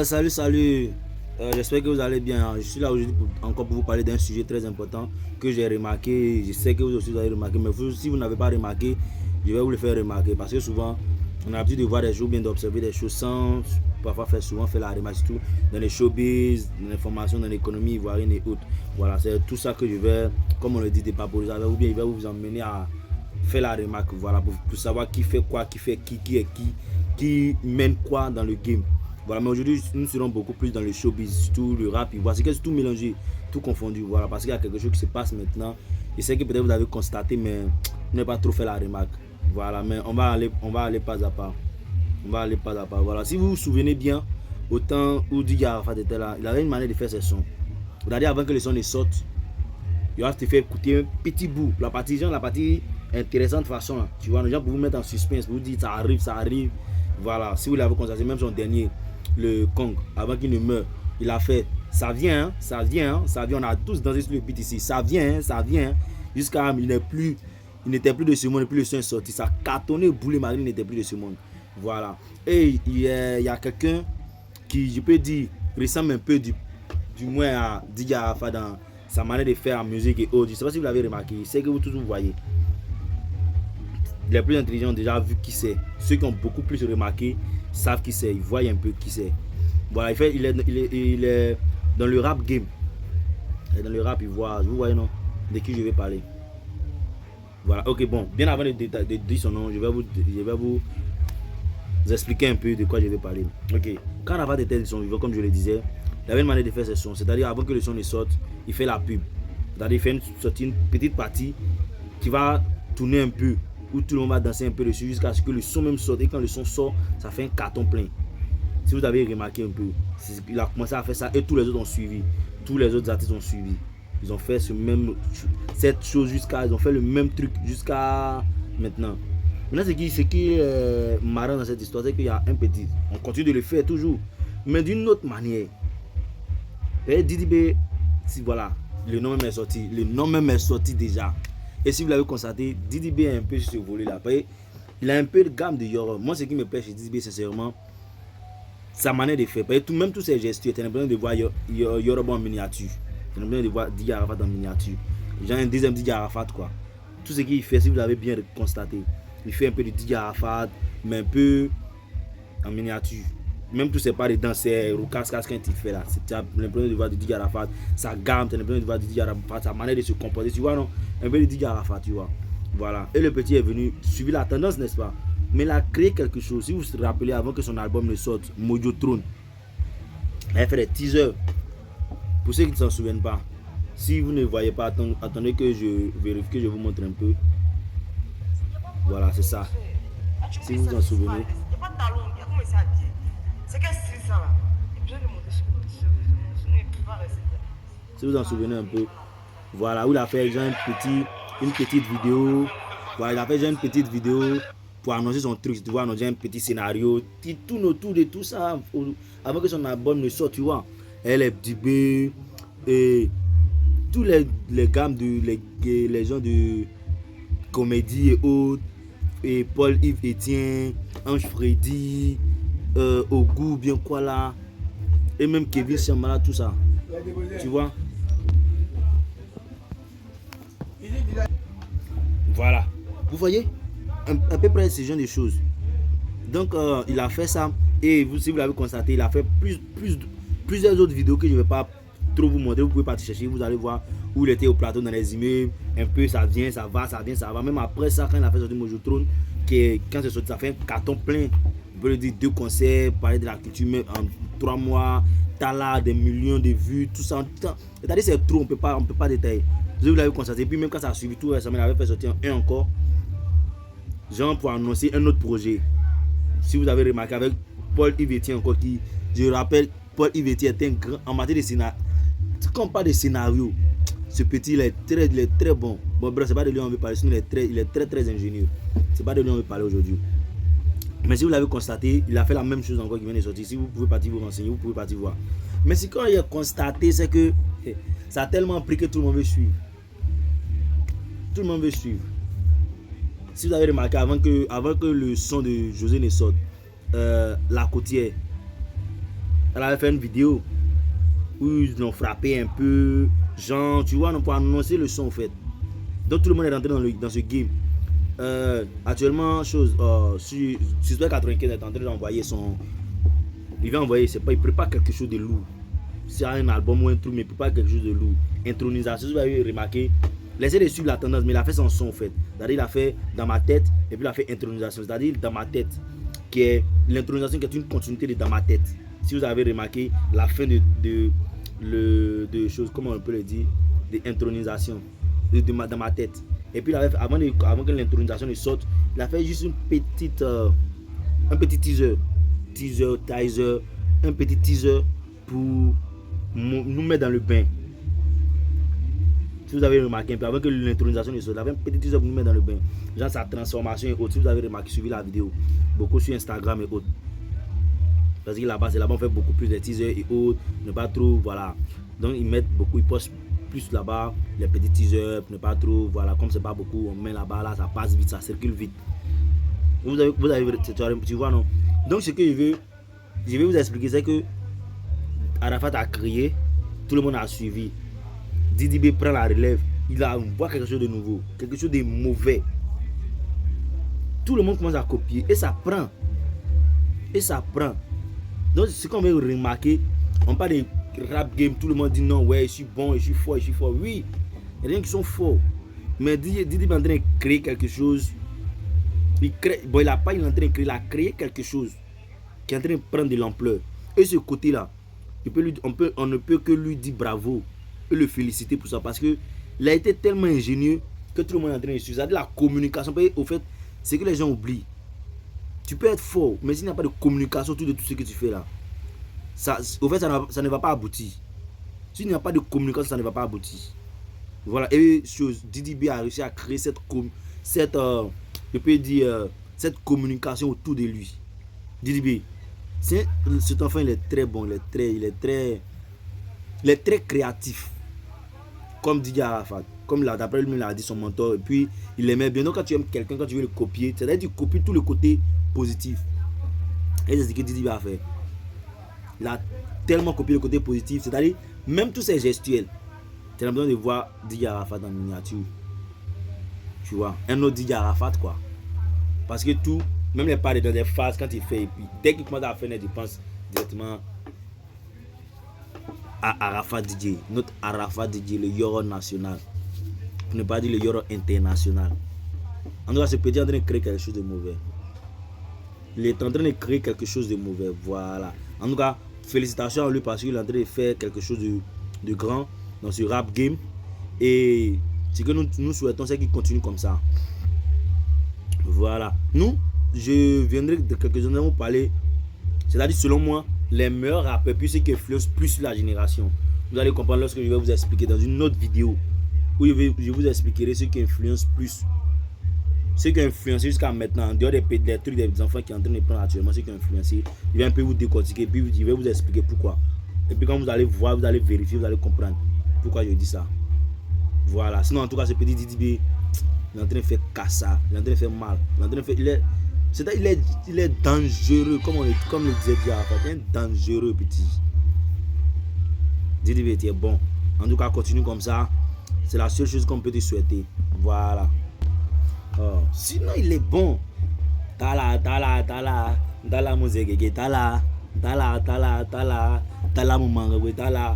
Salut. J'espère que vous allez bien. Je suis là aujourd'hui encore pour vous parler d'un sujet très important que j'ai remarqué. Je sais que vous aussi vous avez remarqué, mais si vous n'avez pas remarqué, je vais vous le faire remarquer. Parce que souvent, on a l'habitude de voir des choses, bien d'observer des choses sans parfois souvent faire la remarque, surtout dans les showbiz, dans l'information, dans l'économie ivoirienne et autres. Voilà, c'est tout ça que je vais, comme on le dit, dépaporiser avec vous, bien, je vais vous emmener à faire la remarque, voilà, pour savoir qui fait quoi, qui est qui mène quoi dans le game. Voilà, mais aujourd'hui, nous serons beaucoup plus dans le showbiz, surtout le rap. Voilà, c'est que c'est tout mélangé, tout confondu. Voilà, parce qu'il y a quelque chose qui se passe maintenant. Je sais que peut-être vous avez constaté, mais vous n'avez pas trop fait la remarque. Voilà, mais on va aller pas à pas. On va aller pas à pas. Voilà, si vous vous souvenez bien, au temps où Didi Arafat était là, il avait une manière de faire ses sons. C'est-à-dire avant que les sons ne sortent, il va te faire écouter un petit bout. La partie intéressante façon. Tu vois, les gens pour vous mettre en suspense, pour vous dire ça arrive, ça arrive. Voilà, si vous l'avez constaté, même son dernier, le Kong, avant qu'il ne meure, il a fait ça vient, hein, ça vient, hein, ça vient. On a tous dansé sur le beat ici. Ça vient, hein, ça vient. Hein. Jusqu'à il n'était plus de ce monde, plus le son est sorti. Ça cartonnait, boulet marine, il n'était plus de ce monde. Voilà. Et il y a quelqu'un qui, je peux dire, ressemble un peu du moins à Didi Arafat dans sa manière de faire la musique et autres. Je ne sais pas si vous l'avez remarqué. C'est que vous tous vous voyez. Les plus intelligents ont déjà vu qui c'est. Ceux qui ont beaucoup plus remarqué savent qui c'est. Ils voient un peu qui c'est. Voilà, il est dans le rap game. Et dans le rap, il voit. Vous voyez, non? De qui je vais parler. Voilà, ok, bon. Bien avant de dire son nom, je vais vous expliquer un peu de quoi je vais parler. Ok, quand Arafat était son vivant, comme je le disais, il avait une manière de faire ses sons. C'est-à-dire, avant que le son ne sorte, il fait la pub. C'est-à-dire, il fait une petite partie qui va tourner un peu, où tout le monde va danser un peu dessus jusqu'à ce que le son même sorte. Et quand le son sort, ça fait un carton plein. Si vous avez remarqué un peu, il a commencé à faire ça et tous les autres ont suivi. Tous les autres artistes ont suivi. Ils ont fait cette chose ils ont fait le même truc jusqu'à maintenant. Maintenant, ce qui est marrant dans cette histoire, c'est qu'il y a un petit. On continue de le faire toujours, mais d'une autre manière. Et Didi B, si voilà, le nom même est sorti. Le nom même est sorti déjà. Et si vous l'avez constaté, Didi B est un peu sur ce volet-là. Il a un peu de gamme de Yoro. Moi, ce qui me plaît chez Didi B, sincèrement, sa manière de faire. Même tous ses gestes, tu as l'impression de voir Yoroba en miniature. Tu as l'impression de voir Didi Arafat en miniature. J'ai un deuxième Didi Arafat, quoi. Tout ce qu'il fait, si vous l'avez bien constaté, il fait un peu de Didi Arafat, mais un peu en miniature. Même tous ses pas de danser, Roukas, quand il fait là, tu as l'impression de voir Didi Arafat, sa gamme, tu as l'impression de voir Didi Arafat, sa manière de se comporter, tu vois, non? Un peu de Didi Arafat, tu vois. Voilà. Et le petit est venu suivre la tendance, n'est-ce pas? Mais il a créé quelque chose. Si vous vous rappelez, avant que son album ne sorte, Mojo Throne, il a fait des teasers. Pour ceux qui ne s'en souviennent pas, si vous ne voyez pas, attendez que je vérifie, que je vous montre un peu. Voilà, c'est ça. Si vous vous en souvenez. Si vous en souvenez un peu. Voilà, où il a fait genre une petite vidéo. Voilà, il a fait genre une petite vidéo pour annoncer son truc, tu vois, annoncer un petit scénario. Il tourne autour de tout ça avant que son album ne sorte, tu vois. Elle est Dibé et tous les gammes les gens de comédie et autres, et Paul-Yves Etienne, Ange Freddy, Ogou, bien quoi là, et même Kevin Chamala, tout ça, tu vois. Voilà, vous voyez à peu près ce genre de choses. Donc il a fait ça, et si vous l'avez constaté, il a fait plusieurs autres vidéos que je ne vais pas trop vous montrer. Vous pouvez partir chercher, vous allez voir où il était au plateau dans les immeubles, un peu ça vient, ça va, ça vient, ça va. Même après ça, quand il a fait sortir Mojo Throne, quand c'est sorti, ça fait un carton plein. On peut le dire, 2 concerts, parler de la culture même en 3 mois, t'as là des millions de vues, tout ça. C'est-à-dire c'est trop, on peut pas détailler. Vous l'avez constaté, puis même quand ça a suivi tout récemment, il avait fait sortir un encore, genre pour annoncer un autre projet. Si vous avez remarqué, avec Paul-Yves Etienne encore, qui, je rappelle, Paul-Yves Etienne est un grand en matière de scénario. Quand on parle de scénario, ce petit il est très bon. Bon, bref, c'est pas de lui on veut parler, sinon il est très ingénieux. C'est pas de lui on veut parler aujourd'hui. Mais si vous l'avez constaté, il a fait la même chose encore qui vient de sortir. Si vous pouvez partir vous renseigner, vous pouvez partir voir. Mais ce qu'on a constaté, c'est que ça a tellement pris que tout le monde veut suivre. Tout le monde veut suivre. Si vous avez remarqué, avant que le son de José ne sorte, La Côtière, Elle avait fait une vidéo où ils l'ont frappé un peu, genre, tu vois, pour annoncer le son, en fait. Donc, tout le monde est rentré dans ce game. Actuellement, sur 95 est en train d'envoyer son. Il va envoyer, c'est pas, il prépare quelque chose de lourd. C'est un album ou un truc, mais il prépare quelque chose de lourd. Intronisation, vous avez remarqué. Laissez de suivre la tendance, mais il a fait son son, en fait. C'est-à-dire, il a fait dans ma tête, et puis il a fait intronisation. C'est-à-dire, dans ma tête, qui est l'intronisation qui est une continuité de dans ma tête. Si vous avez remarqué, la fin de choses, comment on peut le dire, d'intronisation dans ma tête. Et puis, avant que l'intronisation ne sorte, il a fait juste un petit teaser, un petit teaser pour nous mettre dans le bain. Si vous avez remarqué un peu, avant que l'intronisation ne sorte, il a fait un petit teaser pour nous mettre dans le bain. Genre sa transformation et autres. Si vous avez remarqué, suivi la vidéo, beaucoup sur Instagram et autres. Parce que là-bas, on fait beaucoup plus de teasers et autres, ne pas trop, voilà. Donc ils mettent beaucoup, ils postent plus là-bas, les petits teasers, ne pas trop, voilà. Comme c'est pas beaucoup, on met là-bas, là, ça passe vite, ça circule vite. Vous avez tu vois, non? Donc ce que je vais vous expliquer, c'est que Arafat a crié, tout le monde a suivi. Didi B prend la relève, il voit quelque chose de nouveau, quelque chose de mauvais. Tout le monde commence à copier et ça prend. Donc ce qu'on veut remarquer, on parle de rap game, tout le monde dit non, ouais, je suis bon, je suis fort. Oui, il y a des gens qui sont forts. Mais Didi est en train de créer quelque chose. Il est en train de créer, il a créé quelque chose qui est en train de prendre de l'ampleur. Et ce côté-là, on ne peut que lui dire bravo et le féliciter pour ça. Parce qu'il a été tellement ingénieux que tout le monde est en train de suivre. C'est-à-dire la communication. Au fait, c'est que les gens oublient. Tu peux être fort, mais s'il n'y a pas de communication autour de tout ce que tu fais là, ça ne va pas aboutir. S'il n'y a pas de communication, ça ne va pas aboutir. Voilà, et Didi B a réussi à créer cette communication autour de lui. Didi B, cet enfant, il est très bon, il est très créatif. Comme Didier Arafat, comme d'après lui, il a dit son mentor, et puis il aimait bien. Donc quand tu aimes quelqu'un, quand tu veux le copier, c'est-à-dire que tu copies tout le côté positif. Et c'est ce que Didi B a fait. Il a tellement copié le côté positif, c'est-à-dire même tous ses gestuels. Tu as l'impression de voir Didier Arafat en miniature. Tu vois, un autre Didier Arafat, quoi. Parce que tout, même les pas dans des phases, quand il fait, et puis dès qu'il commence à faire, il pense directement à Arafat DJ, notre Arafat DJ, le Yoro national, pour ne pas dire le Yoro international. En tout cas, ce petit est en train de créer quelque chose de mauvais. Il est en train de créer quelque chose de mauvais, voilà. En tout cas, félicitations à lui parce qu'il est en train de faire quelque chose de grand dans ce rap game. Et ce que nous souhaitons, c'est qu'il continue comme ça. Voilà. Nous, je viendrai de quelques années vous parler, c'est-à-dire selon moi, les meilleurs rappeurs, puis ceux qui influencent plus la génération. Vous allez comprendre lorsque je vais vous expliquer dans une autre vidéo où je vous expliquerai ceux qui influencent plus. Ceux qui ont influencé jusqu'à maintenant, en dehors des trucs des enfants qui sont en train de prendre actuellement, ceux qui ont influencé, je vais un peu vous décortiquer, puis je vais vous expliquer pourquoi. Et puis quand vous allez voir, vous allez vérifier, vous allez comprendre pourquoi je dis ça. Voilà. Sinon, en tout cas, ce petit Didi B, il est en train de faire cassa, il est en train de faire mal, il est en train de faire, il est dangereux, comme le disait Diarafat, il est dangereux petit. Didi B, tu es bon. En tout cas, continue comme ça. C'est la seule chose qu'on peut te souhaiter. Voilà. Oh. Sinon, il est bon. Tala mozegege, tala moumangwe, tala.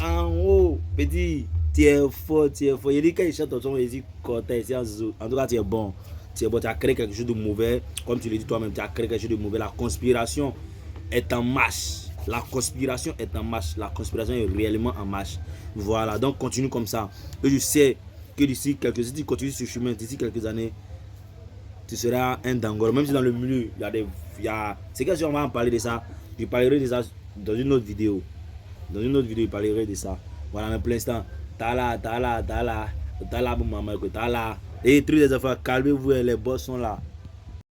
En haut, petit, tu es fort. Il dit quand il chante ton son, il dit côté, en tout cas, tu es bon. Tu es bon, tu as créé quelque chose de mauvais. Comme tu l'as dit toi-même, tu as créé quelque chose de mauvais. La conspiration est en marche. La conspiration est réellement en marche. Voilà, donc continue comme ça. Et je sais que si tu continues ce chemin, d'ici quelques années, tu seras un dangor. Même si dans le milieu, c'est que si on va en parler de ça, je parlerai de ça dans une autre vidéo. Dans une autre vidéo, je parlerai de ça. Voilà, mais pour l'instant, tala, maman, tala. Et trucs des affaires, calmez-vous, les boss sont là.